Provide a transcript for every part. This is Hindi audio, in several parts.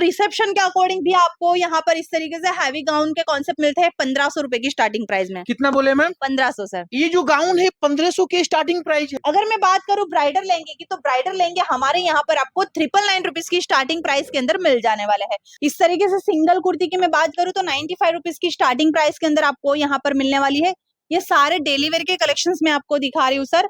रिसेप्शन के अकॉर्डिंग भी आपको यहाँ पर इस तरीके से हैवी गाउन के कॉन्सेप्ट मिलते हैं 1500 रुपए की स्टार्टिंग प्राइस में। कितना बोले मैम? 1500 सर। ये जो गाउन है 1500 के स्टार्टिंग प्राइस है। अगर मैं बात करूँ ब्राइडल लहंगे की, तो ब्राइडल लहंगे हमारे यहाँ पर आपको 999 रुपीज की स्टार्टिंग प्राइस के अंदर मिल जाने वाले हैं। इस तरीके से सिंगल कुर्ती की मैं बात करूँ तो 95 रुपीज की स्टार्टिंग प्राइस के अंदर आपको यहाँ पर मिलने वाली है। ये सारे डेली वेयर के कलेक्शंस में आपको दिखा रही हूँ सर।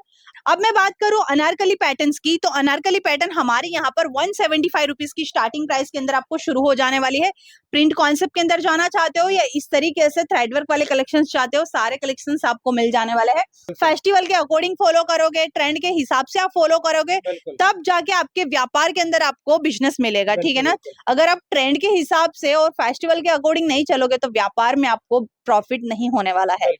अब मैं बात करूं अनारकली पैटर्न्स की, तो अनारकली पैटर्न हमारे यहाँ पर 175 रुपीज की स्टार्टिंग प्राइस के अंदर आपको शुरू हो जाने वाली है। प्रिंट कॉन्सेप्ट के अंदर जाना चाहते हो या इस तरीके से थ्रेड वर्क वाले कलेक्शंस चाहते हो, सारे कलेक्शंस आपको मिल जाने वाले हैं। फेस्टिवल के अकॉर्डिंग फॉलो करोगे, ट्रेंड के हिसाब से आप फॉलो करोगे, तब जाके आपके व्यापार के अंदर आपको बिजनेस मिलेगा, ठीक है ना। अगर आप ट्रेंड के हिसाब से और फेस्टिवल के अकॉर्डिंग नहीं चलोगे तो व्यापार में आपको प्रॉफिट नहीं होने वाला है।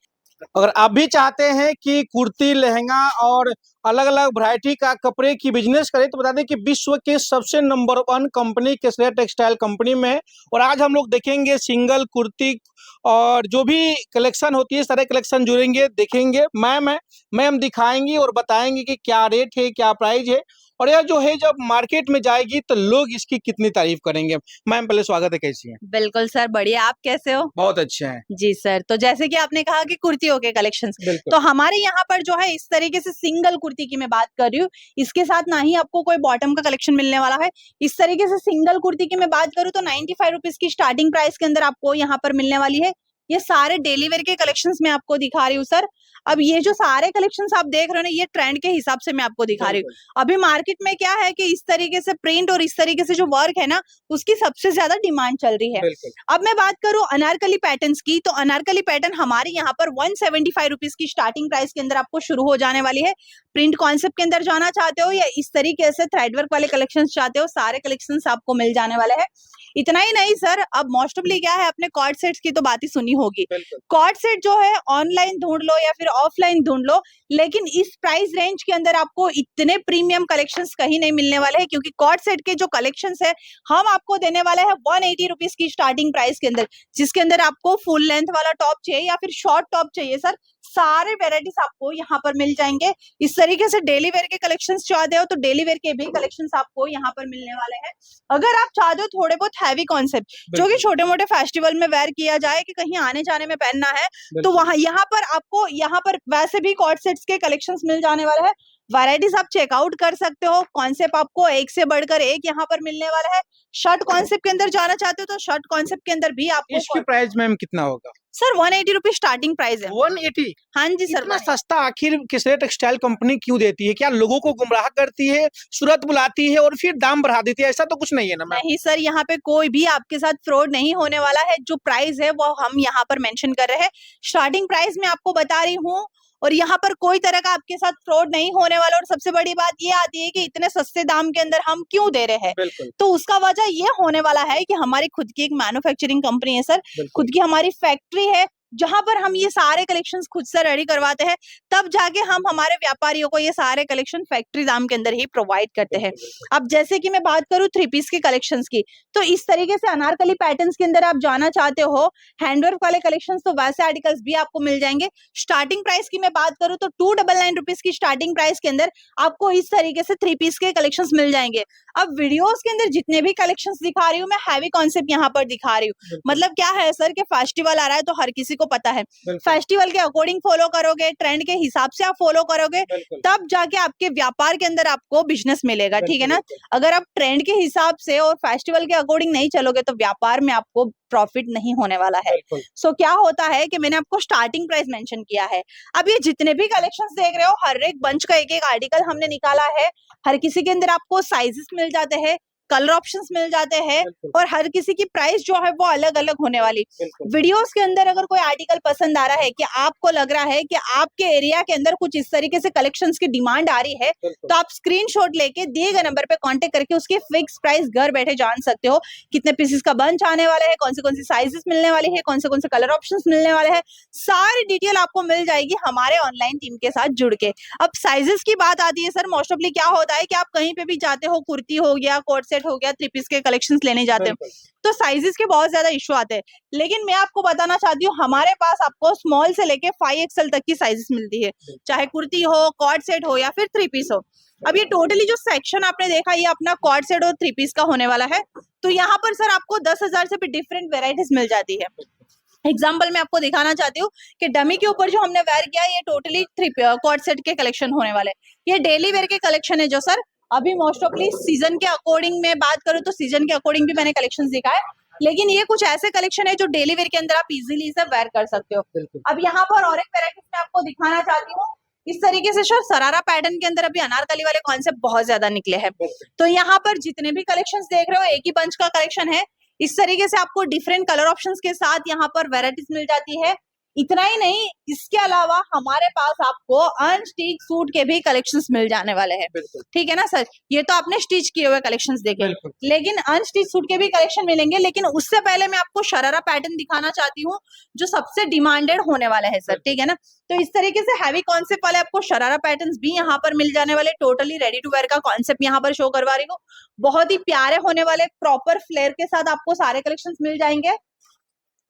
अगर आप भी चाहते हैं कि कुर्ती, लहंगा और अलग अलग वैरायटी का कपड़े की बिजनेस करें, तो बता दें कि विश्व के सबसे नंबर 1 कंपनी केसरिया टेक्सटाइल कंपनी में है। और आज हम लोग देखेंगे सिंगल कुर्ती और जो भी कलेक्शन होती है सारे कलेक्शन जुड़ेंगे, देखेंगे। मैम दिखाएंगी और बताएंगे कि क्या रेट है, क्या प्राइस है, और यह जो है जब मार्केट में जाएगी तो लोग इसकी कितनी तारीफ करेंगे। मैम पहले स्वागत है, कैसी हैं? बिल्कुल सर, बढ़िया। आप कैसे हो? बहुत अच्छे हैं जी सर। तो जैसे कि आपने कहा कि कुर्तियों के कलेक्शंस, तो हमारे यहाँ पर जो है इस तरीके से सिंगल कुर्ती की मैं बात कर रही हूँ, इसके साथ ना ही आपको कोई बॉटम का कलेक्शन मिलने वाला है। इस तरीके से सिंगल कुर्ती की मैं बात करूँ तो 95 रुपीज की स्टार्टिंग प्राइस के अंदर आपको यहाँ पर मिलने वाली है। ये सारे डेली वेयर के कलेक्शंस मैं आपको दिखा रही हूँ सर। अब ये जो सारे कलेक्शंस आप देख रहे हो ना, ये ट्रेंड के हिसाब से मैं आपको दिखा रही हूँ। अभी मार्केट में क्या है कि इस तरीके से प्रिंट और इस तरीके से जो वर्क है ना, उसकी सबसे ज्यादा डिमांड चल रही है। अब मैं बात करूं अनारकली पैटर्न्स की, तो अनारकली पैटर्न हमारे यहाँ पर 175 रुपीज की स्टार्टिंग प्राइस के अंदर आपको शुरू हो जाने वाली है। प्रिंट कॉन्सेप्ट के अंदर जाना चाहते हो या इस तरीके से थ्रेड वर्क वाले कलेक्शंस चाहते हो, सारे कलेक्शंस आपको मिल जाने वाले हैं। इतना ही नहीं सर, अब मोस्ट ऑफली क्या है, अपने कॉर्ड सेट्स की तो बात ही सुनी होगी। कॉर्ड सेट जो है ऑनलाइन ढूंढ लो या फिर ऑफलाइन ढूंढ लो, लेकिन इस प्राइस रेंज के अंदर आपको इतने प्रीमियम कलेक्शंस कहीं नहीं मिलने वाले हैं, क्योंकि कॉर्ड सेट के जो कलेक्शंस है हम आपको देने वाले हैं 180 रुपीज की स्टार्टिंग प्राइस के अंदर, जिसके अंदर आपको फुल लेंथ वाला टॉप चाहिए या फिर शॉर्ट टॉप चाहिए सर, सारे वेराइटीज आपको यहाँ पर मिल जाएंगे। इस तरीके से डेली वेयर के कलेक्शंस चाहते हो तो डेली वेयर के भी कलेक्शंस आपको यहाँ पर मिलने वाले हैं। अगर आप चाहते हो थोड़े बहुत हैवी कॉन्सेप्ट जो कि छोटे मोटे फेस्टिवल में वेयर किया जाए, कि कहीं आने जाने में पहनना है, तो वहां यहाँ पर आपको यहाँ पर वैसे भी कॉर्ड सेट्स के कलेक्शंस मिल जाने वाले हैं। वैरायटीज आप चेकआउट कर सकते हो, कॉन्सेप्ट आपको एक से बढ़कर एक यहाँ पर मिलने वाला है। शर्ट कॉन्सेप्ट के अंदर जाना चाहते हो तो शर्ट कॉन्सेप्ट के अंदर भी आपको इसकी प्राइस मैम कितना होगा? सर 180 रुपीज स्टार्टिंग प्राइस है। 180? हाँ जी सर। इतना सस्ता आखिर केसरिया टेक्सटाइल कंपनी क्यों देती है? क्या लोगों को गुमराह करती है, सूरत बुलाती है और फिर दाम बढ़ा देती है? ऐसा तो कुछ नहीं है ना मैम? नहीं सर, यहाँ पे कोई भी आपके साथ फ्रॉड नहीं होने वाला है। जो प्राइस है वो हम यहाँ पर मेंशन कर रहे हैं, स्टार्टिंग प्राइस में आपको बता रही हूँ, और यहाँ पर कोई तरह का आपके साथ फ्रॉड नहीं होने वाला। और सबसे बड़ी बात ये आती है कि इतने सस्ते दाम के अंदर हम क्यों दे रहे हैं, तो उसका वजह ये होने वाला है कि हमारी खुद की एक मैन्युफैक्चरिंग कंपनी है सर, खुद की हमारी फैक्ट्री है, जहां पर हम ये सारे कलेक्शंस खुद से रेडी करवाते हैं, तब जाके हम हमारे व्यापारियों को ये सारे कलेक्शन फैक्ट्री दाम के अंदर ही प्रोवाइड करते हैं। अब जैसे कि मैं बात करूं 3 पीस के कलेक्शंस की, तो इस तरीके से अनारकली पैटर्न्स के अंदर आप जाना चाहते हो हैंडवर्क वाले कलेक्शंस, तो वैसे आर्टिकल्स भी आपको मिल जाएंगे। स्टार्टिंग प्राइस की मैं बात करूं तो 299 रुपीज की स्टार्टिंग प्राइस के अंदर आपको इस तरीके से 3 पीस के कलेक्शंस मिल जाएंगे। अब वीडियोस के अंदर जितने भी कलेक्शंस दिखा रही हूँ मैं, हैवी कॉन्सेप्ट यहाँ पर दिखा रही हूँ। मतलब क्या है सर कि फेस्टिवल आ रहा है तो हर किसी को पता है, फेस्टिवल के अकॉर्डिंग फॉलो करोगे, ट्रेंड के हिसाब से आप फॉलो करोगे, तब जाके आपके व्यापार के अंदर आपको बिजनेस मिलेगा, ठीक है ना। अगर आप ट्रेंड के हिसाब से और फेस्टिवल के अकॉर्डिंग नहीं चलोगे तो व्यापार में आपको प्रॉफिट नहीं होने वाला है। सो क्या होता है कि मैंने आपको स्टार्टिंग प्राइस मेंशन किया है। अब ये जितने भी कलेक्शंस देख रहे हो, हर एक बंच का एक एक आर्टिकल हमने निकाला है। हर किसी के अंदर आपको साइजेस मिल जाते हैं, कलर ऑप्शंस मिल जाते हैं, और हर किसी की प्राइस जो है वो अलग अलग होने वाली। वीडियोस के अंदर अगर कोई आर्टिकल पसंद आ रहा है कि आपको लग रहा है कि आपके एरिया के अंदर कुछ इस तरीके से कलेक्शंस की डिमांड आ रही है, तो आप स्क्रीनशॉट लेके दिए गए नंबर पे कांटेक्ट करके उसकी फिक्स प्राइस घर बैठे जान सकते हो। कितने पीसेस का बंच आने वाला है, कौन से साइजेस मिलने वाले हैं, कौन से कलर ऑप्शंस मिलने वाले हैं, सारी डिटेल आपको मिल जाएगी हमारे ऑनलाइन टीम के साथ जुड़ के। अब साइजेस की बात आती है सर, मोस्ट ऑफली क्या होता है कि आप कहीं पे भी जाते हो, कुर्ती हो गया, कोट सेट हो गया, 3 पीस के कलेक्शंस लेने जाते हो, तो साइजेस के बहुत ज्यादा इशू आते हैं। लेकिन मैं आपको बताना चाहती हूँ, हमारे पास आपको स्मॉल से लेके 5XL तक की साइजेस मिलती है, चाहे कुर्ती हो, कॉर्ड सेट हो या फिर 3 पीस हो। अब ये टोटली जो सेक्शन आपने देखा ये अपना कॉर्ड सेट और 3 पीस का होने वाला है। तो यहाँ पर सर आपको 10,000 से भी डिफरेंट वेराइटीज मिल जाती है। एग्जाम्पल मैं आपको दिखाना चाहती हूँ कि डमी के ऊपर जो हमने वेयर किया ये टोटली 3 कॉर्ड सेट के कलेक्शन होने वाले। ये डेली वेयर के कलेक्शन है जो सर अभी मोस्ट ऑफली सीजन के अकॉर्डिंग में बात करूँ तो सीजन के अकॉर्डिंग भी मैंने कलेक्शन दिखाए, लेकिन ये कुछ ऐसे कलेक्शन है जो डेली वेयर के अंदर आप इजीली इसे वेयर कर सकते हो। अब यहाँ पर और एक वेराइटीज मैं आपको दिखाना चाहती हूँ। इस तरीके से सर सरारा पैटर्न के अंदर अभी अनारकली वाले कॉन्सेप्ट बहुत ज्यादा निकले हैं। तो यहाँ पर जितने भी कलेक्शंस देख रहे हो एक ही पंच का कलेक्शन है। इस तरीके से आपको डिफरेंट कलर ऑप्शंस के साथ यहाँ पर वेराइटीज मिल जाती है। इतना ही नहीं, इसके अलावा हमारे पास आपको अनस्टिच सूट के भी कलेक्शंस मिल जाने वाले हैं। ठीक है ना सर, ये तो आपने स्टिच किए हुए कलेक्शंस देखे, लेकिन अनस्टिच सूट के भी कलेक्शन मिलेंगे। लेकिन उससे पहले मैं आपको शरारा पैटर्न दिखाना चाहती हूँ जो सबसे डिमांडेड होने वाला है सर। ठीक है ना, तो इस तरीके से हैवी कॉन्सेप्ट वाले आपको शरारा पैटर्न्स भी यहाँ पर मिल जाने वाले। टोटली रेडी टू वेयर का कॉन्सेप्ट यहाँ पर शो करवा रही हूँ। बहुत ही प्यारे होने वाले प्रॉपर फ्लेयर के साथ आपको सारे कलेक्शंस मिल जाएंगे।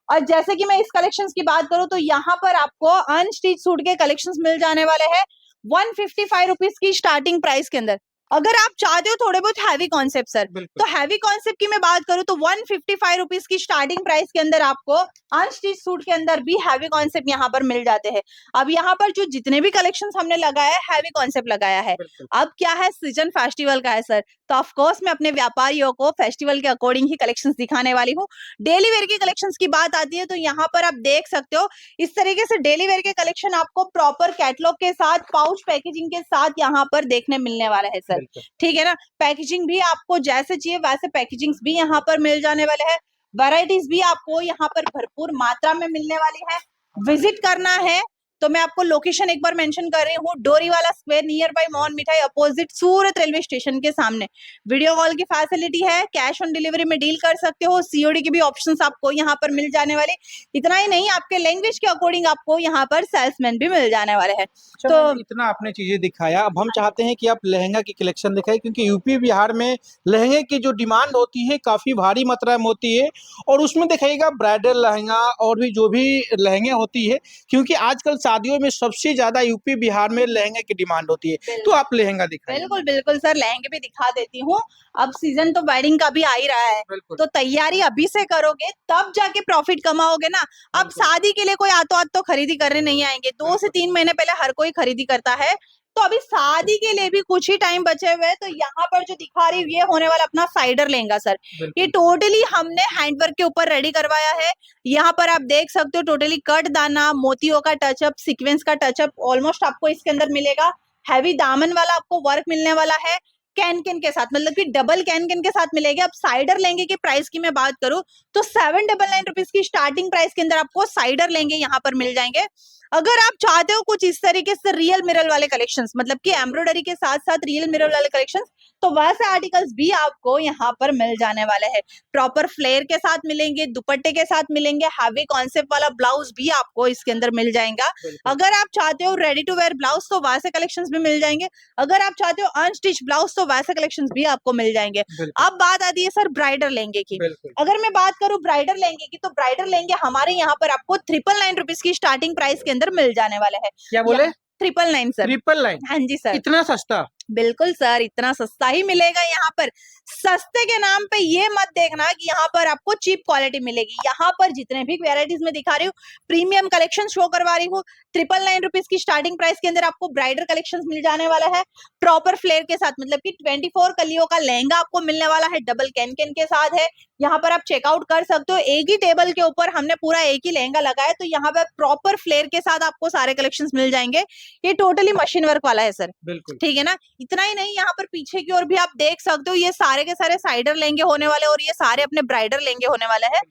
और जैसे कि मैं इस कलेक्शंस की बात करूं तो यहाँ पर आपको अनस्टिच सूट के कलेक्शंस मिल जाने वाले हैं 155 रुपीज की स्टार्टिंग प्राइस के अंदर। अगर आप चाहते हो थोड़े बहुत हैवी कॉन्सेप्ट सर, तो हैवी कॉन्सेप्ट की मैं बात करूं तो 155 रुपीज की स्टार्टिंग प्राइस के अंदर आपको अनस्टिच सूट के अंदर भी हैवी कॉन्सेप्ट यहाँ पर मिल जाते हैं। अब यहाँ पर जो जितने भी कलेक्शंस हमने लगाया है हैवी कॉन्सेप्ट लगाया है। अब क्या है, सीजन फेस्टिवल का है सर, तो ऑफ कोर्स मैं अपने व्यापारियों को फेस्टिवल के अकॉर्डिंग ही कलेक्शंस दिखाने वाली हूँ। डेली वेयर की कलेक्शंस की बात आती है तो यहाँ पर आप देख सकते हो इस तरीके से डेली वेयर के कलेक्शन आपको प्रॉपर कैटलॉग के साथ पाउच पैकेजिंग के साथ यहाँ पर देखने मिलने वाला है सर। ठीक है ना, पैकेजिंग भी आपको जैसे चाहिए वैसे पैकेजिंग भी यहाँ पर मिल जाने वाले हैं। वैरायटीज भी आपको यहाँ पर भरपूर मात्रा में मिलने वाली है। विजिट करना है तो मैं आपको लोकेशन एक बार मेंशन कर रही हूँ, डोरीवाला स्क्वायर नियर बाय मोहन मिठाई अपोजिट सूरत रेलवे स्टेशन के सामने। वीडियो कॉल की फैसिलिटी है, कैश ऑन डिलीवरी में डील कर सकते हो, सीओडी के भी ऑप्शंस आपको यहाँ पर मिल जाने वाले। इतना ही नहीं, आपके लैंग्वेज के अकॉर्डिंग आपको यहाँ पर सेल्समैन भी मिल जाने वाले हैं। तो इतना आपने चीजें दिखाया, अब हम चाहते हैं कि आप लहंगा की कलेक्शन दिखाएं, क्योंकि यूपी बिहार में लहंगे की जो डिमांड होती है काफी भारी मात्रा में होती है, और उसमें दिखाइएगा ब्राइडल लहंगा और भी जो भी लहंगे होती है, क्योंकि आजकल शादियों में सबसे ज्यादा यूपी बिहार में लहंगे की डिमांड होती है। तो आप लहंगा दिखाएं। बिल्कुल बिल्कुल सर, लहंगे भी दिखा देती हूँ। अब सीजन तो वेडिंग का भी आ ही रहा है, तो तैयारी अभी से करोगे तब जाके प्रॉफिट कमाओगे ना। अब शादी के लिए कोई आतो तो खरीदी करने नहीं आएंगे, 2 से 3 महीने पहले हर कोई खरीदी करता है। तो अभी शादी के लिए भी कुछ ही टाइम बचे हुए हैं। तो यहाँ पर जो दिखा रही हूँ ये होने वाला अपना साइडर लहंगा सर। ये टोटली हमने हैंडवर्क के ऊपर रेडी करवाया है। यहाँ पर आप देख सकते हो टोटली कट दाना, मोतियों का टचअप, सीक्वेंस का टचअप ऑलमोस्ट आपको इसके अंदर मिलेगा। हैवी दामन वाला आपको वर्क मिलने वाला है कैन कैन के साथ, मतलब कि डबल कैन कैन के साथ मिलेगी। अब साइडर लहंगे की प्राइस की मैं बात करूं तो 799 रुपीज की स्टार्टिंग प्राइस के अंदर आपको साइडर लहंगे यहाँ पर मिल जाएंगे। अगर आप चाहते हो कुछ इस तरीके से रियल मिरर वाले कलेक्शंस, मतलब कि एम्ब्रॉयडरी के साथ साथ रियल मिरर वाले कलेक्शंस, तो वैसे आर्टिकल्स भी आपको यहाँ पर मिल जाने वाले हैं। प्रॉपर फ्लेयर के साथ मिलेंगे, दुपट्टे के साथ मिलेंगे, हैवी कॉन्सेप्ट वाला ब्लाउज भी आपको इसके अंदर मिल जाएगा। अगर आप चाहते हो रेडी टू वेयर ब्लाउज तो वैसे कलेक्शंस भी मिल जाएंगे। अगर आप चाहते हो अनस्टिच ब्लाउज तो वैसे कलेक्शंस भी आपको मिल जाएंगे। अब बात आती है सर ब्राइडल लहंगे की। अगर मैं बात करूं ब्राइडल लहंगे की तो ब्राइडल लहंगे हमारे यहाँ पर आपको 999 रुपीज की स्टार्टिंग प्राइस के अंदर मिल जाने वाले हैं। क्या बोले? 999 सर। 999? हाँ जी सर। इतना सस्ता? बिल्कुल सर, इतना सस्ता ही मिलेगा यहाँ पर। सस्ते के नाम पे ये मत देखना कि यहाँ पर आपको चीप क्वालिटी मिलेगी। यहाँ पर जितने भी वेराइटीज में दिखा रही हूँ प्रीमियम कलेक्शन शो करवा रही हूँ। 999 रुपीज की स्टार्टिंग प्राइस के अंदर आपको ब्राइडल कलेक्शंस मिल जाने वाला है प्रॉपर फ्लेयर के साथ, मतलब कि 24 कलियों का लहंगा आपको मिलने वाला है, डबल कैन कैन के साथ है। यहाँ पर आप चेकआउट कर सकते हो, एक ही टेबल के ऊपर हमने पूरा एक ही लहंगा लगाया, तो यहाँ पर प्रॉपर फ्लेयर के साथ आपको सारे कलेक्शंस मिल जाएंगे। ये टोटली मशीन वर्क वाला है सर। बिल्कुल ठीक है ना। इतना ही नहीं, यहाँ पर पीछे की ओर भी आप देख सकते हो ये सारे के सारे साइडर लहंगे होने वाले और ये सारे अपने ब्राइडल लहंगे होने वाले हैं।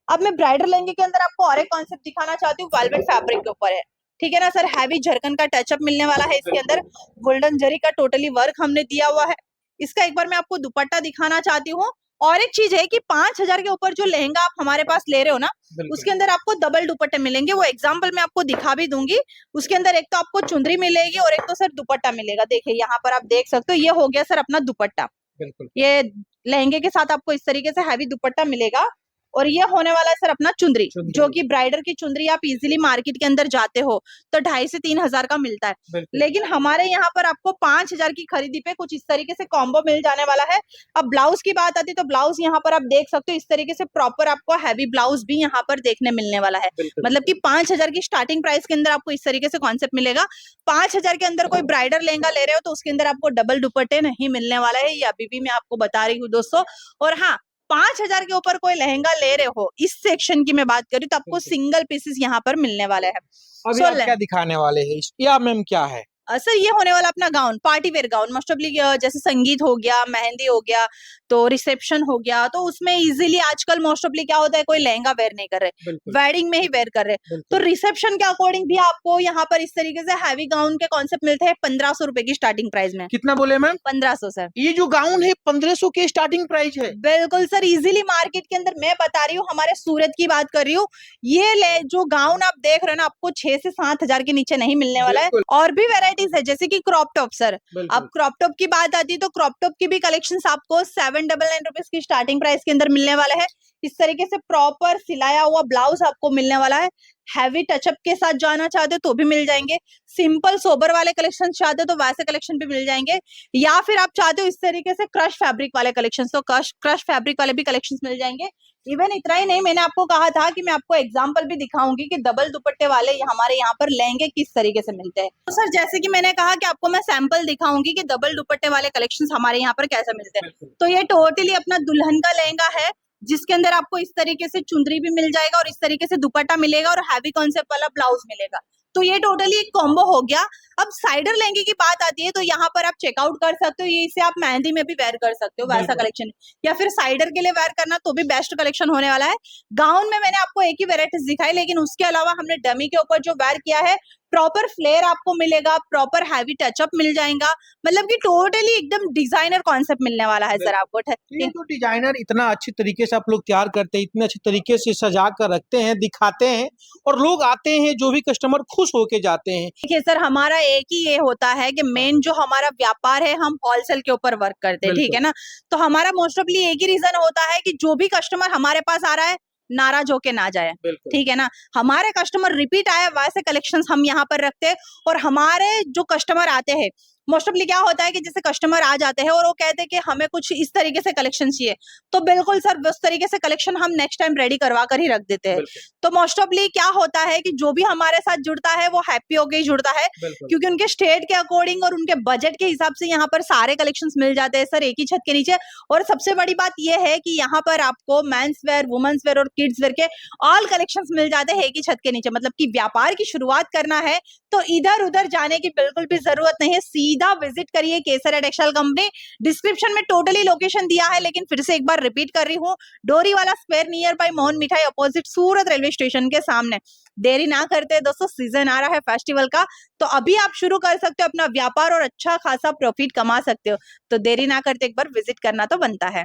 अब मैं ब्राइडल लहंगे के अंदर आपको और एक कॉन्सेप्ट दिखाना चाहती हूँ, वेलवेट फैब्रिक के ऊपर है। ठीक है ना सर, हैवी झरकन का टचअप मिलने वाला है इसके अंदर, गोल्डन जरी का टोटली वर्क हमने दिया हुआ है। इसका एक बार मैं आपको दुपट्टा दिखाना चाहती हूँ। और एक चीज है कि 5000 के ऊपर जो लहंगा आप हमारे पास ले रहे हो ना, उसके अंदर आपको डबल दुपट्टे मिलेंगे। वो एग्जांपल मैं आपको दिखा भी दूंगी। उसके अंदर एक तो आपको चुंदरी मिलेगी और एक तो सर दुपट्टा मिलेगा। देखिए यहाँ पर आप देख सकते हो, ये हो गया सर अपना दुपट्टा। ये लहंगे के साथ आपको इस तरीके से हैवी दुपट्टा मिलेगा और ये होने वाला है सर अपना चुंदरी, चुंदरी। जो कि ब्राइडल की चुंदरी आप इजीली मार्केट के अंदर जाते हो तो 2.5 से 3 हजार का मिलता है, बिल्कुल। लेकिन हमारे यहाँ पर आपको 5,000 की खरीदी पे कुछ इस तरीके से कॉम्बो मिल जाने वाला है। अब ब्लाउज की बात आती है तो ब्लाउज यहाँ पर आप देख सकते हो इस तरीके से प्रॉपर आपको हैवी ब्लाउज भी यहाँ पर देखने मिलने वाला है। बिल्कुल। मतलब कि 5,000 की स्टार्टिंग प्राइस के अंदर आपको इस तरीके से कॉन्सेप्ट मिलेगा। 5,000 के अंदर कोई ब्राइडल लहंगा ले रहे हो तो उसके अंदर आपको डबल दुपट्टे नहीं मिलने वाला है, ये अभी भी मैं आपको बता रही हूँ दोस्तों। और हाँ, 5,000 के ऊपर कोई लहंगा ले रहे हो, इस सेक्शन की मैं बात करूँ तो आपको सिंगल पीसेस यहाँ पर मिलने वाले हैं। अभी आप क्या दिखाने वाले हैं या मैम क्या है? सर ये होने वाला अपना gown, party wear gown, mostly जैसे संगीत हो गया, मेहंदी हो गया, तो रिसेप्शन हो गया, तो उसमें इजीली आजकल मोस्ट ऑफली क्या होता है कोई लहंगा वेयर नहीं कर रहे, वेडिंग में ही वेयर कर रहे, तो रिसेप्शन के अकॉर्डिंग भी आपको यहाँ पर इस तरीके से हैवी गाउन के कॉन्सेप्ट मिलते हैं 1,500 रुपए की स्टार्टिंग प्राइस में। कितना बोले मैम? 1,500 सर। ये जो गाउन है 1,500 के स्टार्टिंग प्राइस है? बिल्कुल सर, इजीली मार्केट के अंदर मैं बता रही हूँ, हमारे सूरत की बात कर रही हूँ, ये जो गाउन आप देख रहे हो ना आपको 6 से 7,000 के नीचे नहीं मिलने वाला है। और भी वेराइटीज है जैसे कि क्रॉप टॉप सर, अब क्रॉप टॉप की बात आती है तो क्रॉप टॉप की भी कलेक्शंस आपको 799 रुपीज की स्टार्टिंग प्राइस के अंदर मिलने वाला है। इस तरीके से प्रॉपर सिलाया हुआ ब्लाउज आपको मिलने वाला है। हैवी टचअप के साथ जाना चाहते हो तो भी मिल जाएंगे, सिंपल सोबर वाले कलेक्शन चाहते हो तो वैसे कलेक्शन भी मिल जाएंगे, या फिर आप चाहते हो इस तरीके से क्रश फैब्रिक वाले कलेक्शन तो क्रश फैब्रिक वाले भी कलेक्शन मिल जाएंगे। इवन इतना ही नहीं, मैंने आपको कहा था कि मैं आपको एग्जांपल भी दिखाऊंगी कि डबल दुपट्टे वाले हमारे यहाँ पर लहंगे किस तरीके से मिलते हैं। तो सर जैसे कि मैंने कहा कि आपको मैं सैंपल दिखाऊंगी कि डबल दुपट्टे वाले कलेक्शंस हमारे यहाँ पर कैसे मिलते हैं। तो ये टोटली अपना दुल्हन का लहंगा है जिसके अंदर आपको इस तरीके से चुंदरी भी मिल जाएगा और इस तरीके से दुपट्टा मिलेगा और हैवी कॉन्सेप्ट वाला ब्लाउज मिलेगा। तो ये टोटली एक कॉम्बो हो गया। अब साइडर लहंगे की बात आती है तो यहाँ पर आप चेकआउट कर सकते हो, ये इसे आप मेहंदी में भी वेयर कर सकते हो वैसा कलेक्शन, या फिर साइडर के लिए वेयर करना तो भी बेस्ट कलेक्शन होने वाला है। गाउन में मैंने आपको एक ही वेराइटीज दिखाई, लेकिन उसके अलावा हमने डमी के ऊपर जो वेयर किया है प्रॉपर फ्लेयर आपको मिलेगा, प्रॉपर हैवी टचअप मिल जाएगा, मतलब कि टोटली एकदम डिजाइनर कॉन्सेप्ट मिलने वाला है सर आपको। ये तो डिजाइनर इतना अच्छी तरीके से आप लोग तैयार करते हैं, इतने अच्छे तरीके से सजा कर रखते हैं, दिखाते हैं और लोग आते हैं, जो भी कस्टमर खुश होके जाते हैं। देखिए सर, हमारा एक ही ये होता है कि मेन जो हमारा व्यापार है हम होलसेल के ऊपर वर्क करते हैं, ठीक है ना। तो हमारा मोस्ट ऑफली एक ही रीजन होता है कि जो भी कस्टमर हमारे पास आ रहा है नाराज होके ना जाए, ठीक है ना। हमारे कस्टमर रिपीट आए वैसे कलेक्शंस हम यहाँ पर रखते हैं। और हमारे जो कस्टमर आते हैं मोस्ट ऑफली क्या होता है कि जैसे कस्टमर आ जाते हैं और वो कहते हैं कि हमें कुछ इस तरीके से कलेक्शन चाहिए, तो बिल्कुल सर उस तरीके से कलेक्शन हम नेक्स्ट टाइम रेडी करवा कर ही रख देते हैं। तो मोस्ट ऑफली क्या होता है कि जो भी हमारे साथ जुड़ता है वो हैप्पी होके ही जुड़ता है, क्योंकि उनके स्टेट के अकॉर्डिंग और उनके बजट के हिसाब से यहाँ पर सारे कलेक्शंस मिल जाते हैं सर एक ही छत के नीचे। और सबसे बड़ी बात यह है कि यहाँ पर आपको मेंस वेयर, वुमेन्स वेयर और किड्स वेयर के ऑल कलेक्शंस मिल जाते हैं एक ही छत के नीचे। मतलब कि व्यापार की शुरुआत करना है तो इधर उधर जाने की बिल्कुल भी जरूरत नहीं है, सीधा विजिट करिए केसरिया टेक्सटाइल कंपनी। डिस्क्रिप्शन में टोटली लोकेशन दिया है, लेकिन फिर से एक बार रिपीट कर रही हूँ, डोरीवाला स्क्वायर नियर बाय मोहन मिठाई अपोजिट सूरत रेलवे स्टेशन के सामने। देरी ना करते दोस्तों, सीजन आ रहा है फेस्टिवल का, तो अभी आप शुरू कर सकते हो अपना व्यापार और अच्छा खासा प्रॉफिट कमा सकते हो। तो देरी ना करते एक बार विजिट करना तो बनता है।